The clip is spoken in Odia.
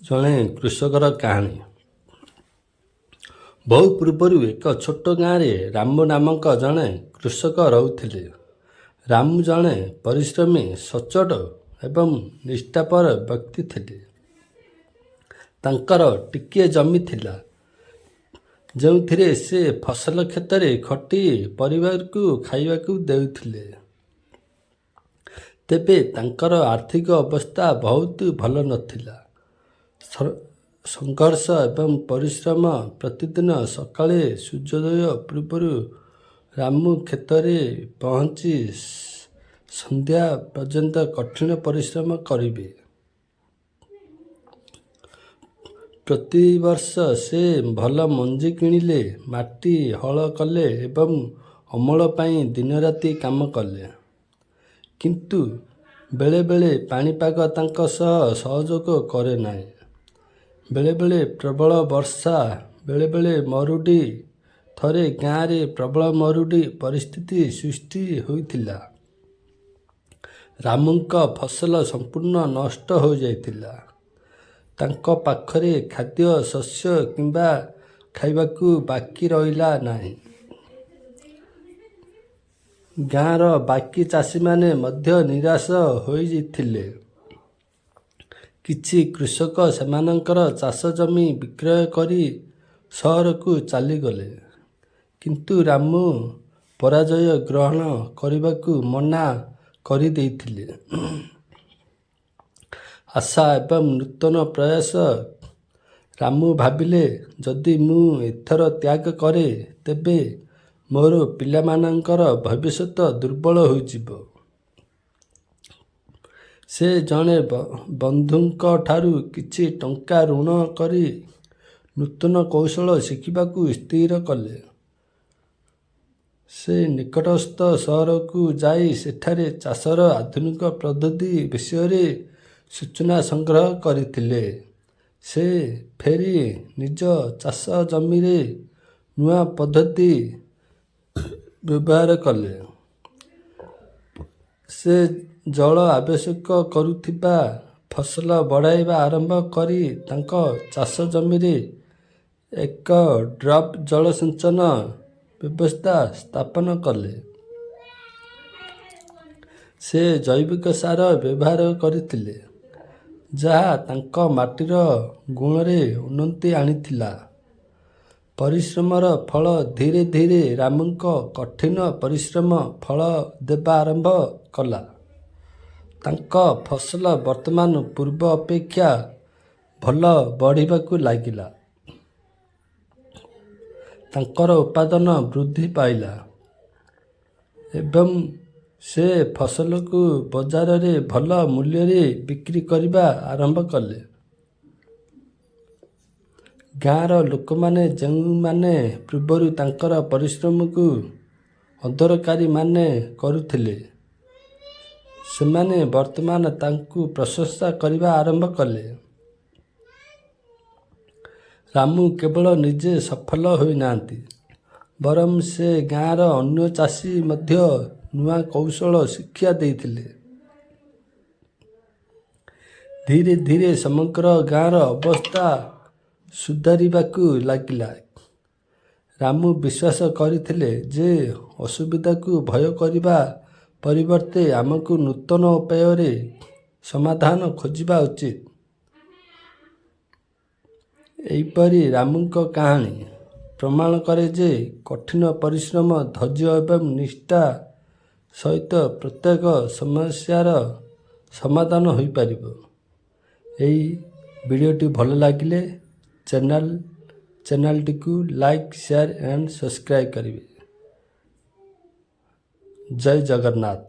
ଜଣେ କୃଷକର କାହାଣୀ। ବହୁ ପୂର୍ବରୁ ଏକ ଛୋଟ ଗାଁରେ ରାମୁ ନାମକ ଜଣେ କୃଷକ ରହୁଥିଲେ। ରାମୁ ଜଣେ ପରିଶ୍ରମୀ, ସଚ୍ଚୋଟ ଏବଂ ନିଷ୍ଠାପର ବ୍ୟକ୍ତି ଥିଲେ। ତାଙ୍କର ଟିକିଏ ଜମି ଥିଲା, ଯେଉଁଥିରେ ସେ ଫସଲ କ୍ଷେତରେ ଖଟି ପରିବାରକୁ ଖାଇବାକୁ ଦେଉଥିଲେ। ତେବେ ତାଙ୍କର ଆର୍ଥିକ ଅବସ୍ଥା ବହୁତ ଭଲ ନଥିଲା। ସଂଘର୍ଷ ଏବଂ ପରିଶ୍ରମ। ପ୍ରତିଦିନ ସକାଳେ ସୂର୍ଯ୍ୟୋଦୟ ପୂର୍ବରୁ ରାମୁ କ୍ଷେତରେ ପହଞ୍ଚି ସନ୍ଧ୍ୟା ପର୍ଯ୍ୟନ୍ତ କଠିନ ପରିଶ୍ରମ କରିବେ। ପ୍ରତିବର୍ଷ ସେ ଭଲ ମଞ୍ଜି କିଣିଲେ, ମାଟି ହଳ କଲେ ଏବଂ ଅମଳ ପାଇଁ ଦିନରାତି କାମ କଲେ। କିନ୍ତୁ ବେଳେବେଳେ ପାଣିପାଗ ତାଙ୍କ ସହ ସହଯୋଗ କରେ ନାହିଁ। ବେଳେବେଳେ ପ୍ରବଳ ବର୍ଷା, ବେଳେବେଳେ ମରୁଡ଼ି। ଥରେ ଗାଁରେ ପ୍ରବଳ ମରୁଡ଼ି ପରିସ୍ଥିତି ସୃଷ୍ଟି ହୋଇଥିଲା। ରାମୁଙ୍କ ଫସଲ ସମ୍ପୂର୍ଣ୍ଣ ନଷ୍ଟ ହୋଇଯାଇଥିଲା। ତାଙ୍କ ପାଖରେ ଖାଦ୍ୟ, ଶସ୍ୟ କିମ୍ବା ଖାଇବାକୁ ବାକି ରହିଲା ନାହିଁ। ଗାଁର ବାକି ଚାଷୀମାନେ ମଧ୍ୟ ନିରାଶ ହୋଇଥିଲେ। କିଛି କୃଷକ ସେମାନଙ୍କର ଚାଷ ଜମି ବିକ୍ରୟ କରି ସହରକୁ ଚାଲିଗଲେ। କିନ୍ତୁ ରାମୁ ପରାଜୟ ଗ୍ରହଣ କରିବାକୁ ମନା କରିଦେଇଥିଲେ। ଆଶା ଏବଂ ନୂତନ ପ୍ରୟାସ। ରାମୁ ଭାବିଲେ, ଯଦି ମୁଁ ଏଥର ତ୍ୟାଗ କରେ, ତେବେ ମୋର ପିଲାମାନଙ୍କର ଭବିଷ୍ୟତ ଦୁର୍ବଳ ହୋଇଯିବ। ସେ ଜଣେ ବନ୍ଧୁଙ୍କଠାରୁ କିଛି ଟଙ୍କା ଋଣ କରି ନୂତନ କୌଶଳ ଶିଖିବାକୁ ସ୍ଥିର କଲେ। ସେ ନିକଟସ୍ଥ ସହରକୁ ଯାଇ ସେଠାରେ ଚାଷର ଆଧୁନିକ ପଦ୍ଧତି ବିଷୟରେ ସୂଚନା ସଂଗ୍ରହ କରିଥିଲେ। ସେ ଫେରି ନିଜ ଚାଷ ଜମିରେ ନୂଆ ପଦ୍ଧତି ବ୍ୟବହାର କଲେ। ସେ ଜଳ ଆବଶ୍ୟକ କରୁଥିବା ଫସଲ ବଢ଼ାଇବା ଆରମ୍ଭ କରି ତାଙ୍କ ଚାଷ ଜମିରେ ଏକ ଡ୍ରିପ୍ ଜଳସେଚନ ବ୍ୟବସ୍ଥା ସ୍ଥାପନ କଲେ। ସେ ଜୈବିକ ସାର ବ୍ୟବହାର କରିଥିଲେ, ଯାହା ତାଙ୍କ ମାଟିର ଗୁଣରେ ଉନ୍ନତି ଆଣିଥିଲା। ପରିଶ୍ରମର ଫଳ। ଧୀରେ ଧୀରେ ରାମୁଙ୍କ କଠିନ ପରିଶ୍ରମ ଫଳ ଦେବା ଆରମ୍ଭ କଲା। ତାଙ୍କ ଫସଲ ବର୍ତ୍ତମାନ ପୂର୍ବ ଅପେକ୍ଷା ଭଲ ବଢ଼ିବାକୁ ଲାଗିଲା। ତାଙ୍କର ଉତ୍ପାଦନ ବୃଦ୍ଧି ପାଇଲା ଏବଂ ସେ ଫସଲକୁ ବଜାରରେ ଭଲ ମୂଲ୍ୟରେ ବିକ୍ରି କରିବା ଆରମ୍ଭ କଲେ। ଗାଁର ଲୋକମାନେ, ଯେଉଁମାନେ ପୂର୍ବରୁ ତାଙ୍କର ପରିଶ୍ରମକୁ ଅଦରକାରୀ ମନେ କରୁଥିଲେ, ସେମାନେ ବର୍ତ୍ତମାନ ତାଙ୍କୁ ପ୍ରଶଂସା କରିବା ଆରମ୍ଭ କଲେ। ରାମୁ କେବଳ ନିଜେ ସଫଳ ହୋଇନାହାନ୍ତି, ବରଂ ସେ ଗାଁର ଅନ୍ୟ ଚାଷୀ ମଧ୍ୟ ନୂଆ କୌଶଳ ଶିକ୍ଷା ଦେଇଥିଲେ। ଧୀରେ ଧୀରେ ସମଗ୍ର ଗାଁର ଅବସ୍ଥା ସୁଧାରିବାକୁ ଲାଗିଲା। ରାମୁ ବିଶ୍ୱାସ କରିଥିଲେ ଯେ ଅସୁବିଧାକୁ ଭୟ କରିବା ପରିବର୍ତ୍ତେ ଆମକୁ ନୂତନ ଉପାୟରେ ସମାଧାନ ଖୋଜିବା ଉଚିତ। ଏହିପରି ରାମୁଙ୍କ କାହାଣୀ ପ୍ରମାଣ କରେ ଯେ କଠିନ ପରିଶ୍ରମ, ଧୈର୍ଯ୍ୟ ଏବଂ ନିଷ୍ଠା ସହିତ ପ୍ରତ୍ୟେକ ସମସ୍ୟାର ସମାଧାନ ହୋଇପାରିବ। ଏହି ଭିଡ଼ିଓଟି ଭଲ ଲାଗିଲେ ଚ୍ୟାନେଲଟିକୁ ଲାଇକ୍, ସେୟାର ଏବଂ ସବସ୍କ୍ରାଇବ୍ କରିବେ। ଜୟ ଜଗନ୍ନାଥ।